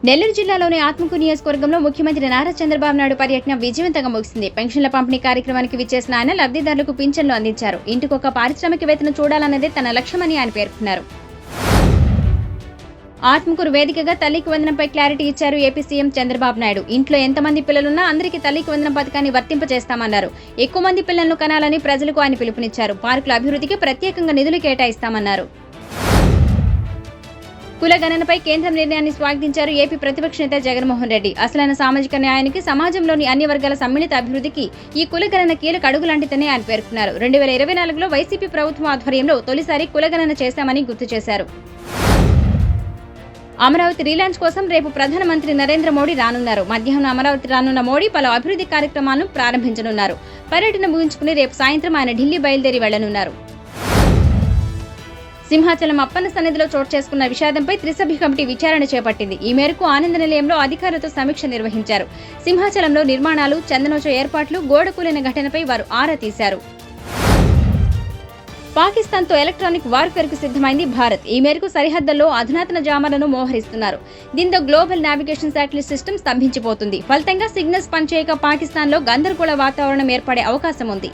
నెల్లూరు జిల్లాలోని ఆత్మకూరు నియోజకవర్గంలో ముఖ్యమంత్రి నారా చంద్రబాబు నాయుడు పర్యటన విజయవంతంగా ముగిసింది. పెన్షన్ల పంపిణీ కార్యక్రమానికి విచ్చేసిన ఆయన లబ్ధిదారులకు పింఛన్లు అందించారు. ఇంటికొక పారిశ్రామికవేత్తను చూడాలన్నదే తన లక్ష్యమని ఆయన పేర్కొన్నారు. ఆత్మకూరు వేదికగా తల్లికి వందనంపై క్లారిటీ ఇచ్చారు ఏపీ సీఎం చంద్రబాబు నాయుడు. ఇంట్లో ఎంతమంది పిల్లలున్నా అందరికీ తల్లికి వందనం పథకాన్ని వర్తింపజేస్తామన్నారు. ఎక్కువ మంది పిల్లలను కనాలని ప్రజలకు ఆయన పిలుపునిచ్చారు. పార్కుల అభివృద్ధికి ప్రత్యేకంగా నిధులు కేటాయిస్తామన్నారు. కులగణనపై కేంద్రం నిర్ణయాన్ని స్వాగతించారు ఏపీ ప్రతిపక్ష నేత జగన్మోహన్ రెడ్డి. అసలైన సామాజిక న్యాయానికి, సమాజంలోని అన్ని వర్గాల సమ్మిళిత అభివృద్ధికి ఈ కులగణన కీలక అడుగులాంటిదని ఆయన పేర్కొన్నారు. 2024లో వైసీపీ ప్రభుత్వం ఆధ్వర్యంలో తొలిసారి కులగణన చేశామని గుర్తు చేశారు. అమరావతి రీలాంచ్ కోసం రేపు ప్రధానమంత్రి నరేంద్ర మోడీ రానున్నారు. మధ్యాహ్నం అమరావతి రానున్న మోడీ పలు అభివృద్ధి కార్యక్రమాలను ప్రారంభించనున్నారు. పర్యటన ముగించుకుని రేపు సాయంత్రం ఆయన ఢిల్లీ బయలుదేరి వెళ్లనున్నారు. సింహాచలం అప్పన్న సన్నిధిలో చోటు చేసుకున్న విషాదంపై త్రిసభ్య కమిటీ విచారణ చేపట్టింది. ఈ మేరకు ఆనంద నిలయంలో అధికారులతో సమీక్ష నిర్వహించారు. సింహాచలంలో నిర్మాణాలు, చందనోత్సవ ఏర్పాట్లు, గోడ కూలిన ఘటనపై వారు ఆరా తీశారు. పాకిస్తాన్తో ఎలక్ట్రానిక్ వార్ఫేర్కు సిద్ధమైంది భారత్. ఈ మేరకు సరిహద్దుల్లో అధునాతన జామర్లను మోహరిస్తున్నారు. దీంతో గ్లోబల్ నావిగేషన్ శాటిలైట్ సిస్టమ్ స్తంభించిపోతుంది. ఫలితంగా సిగ్నల్స్ పనిచేయక పాకిస్తాన్లో గందరగోళ వాతావరణం ఏర్పడే అవకాశం ఉంది.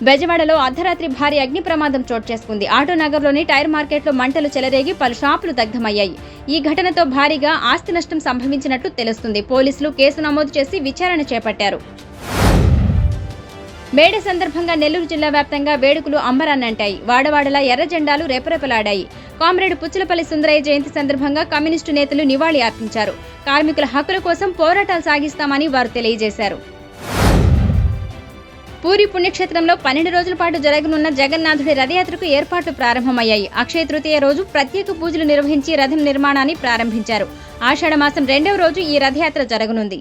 బెజవాడలో అర్ధరాత్రి భారీ అగ్ని ప్రమాదం చోటు చేసుకుంది. ఆటోనగర్లోని టైర్ మార్కెట్లో మంటలు చెలరేగి పలు షాపులు దగ్ధమయ్యాయి. ఈ ఘటనతో భారీగా ఆస్తి నష్టం సంభవించినట్లు తెలుస్తుంది. పోలీసులు కేసు నమోదు చేసి విచారణ చేపట్టారు. మేడే సందర్భంగా నెల్లూరు జిల్లా వ్యాప్తంగా వేడుకలు అంబరాన్నంటాయి. వాడవాడలా ఎర్ర జెండాలు రెపరెపలాడాయి. కామ్రేడ్ పుచ్చలపల్లి సుందరయ్య జయంతి సందర్భంగా కమ్యూనిస్టు నేతలు నివాళి అర్పించారు. కార్మికుల హక్కుల కోసం పోరాటాలు సాగిస్తామని వారు తెలియజేశారు. పూరి పుణ్యక్షేత్రంలో 12 రోజుల పాటు జరగనున్న జగన్నాథుడి రథయాత్రకు ఏర్పాట్లు ప్రారంభమయ్యాయి. అక్షయ తృతీయ రోజు ప్రత్యేక పూజలు నిర్వహించి రథం నిర్మాణాన్ని ప్రారంభించారు. ఆషాఢ మాసం 2వ రోజు ఈ రథయాత్ర జరగనుంది.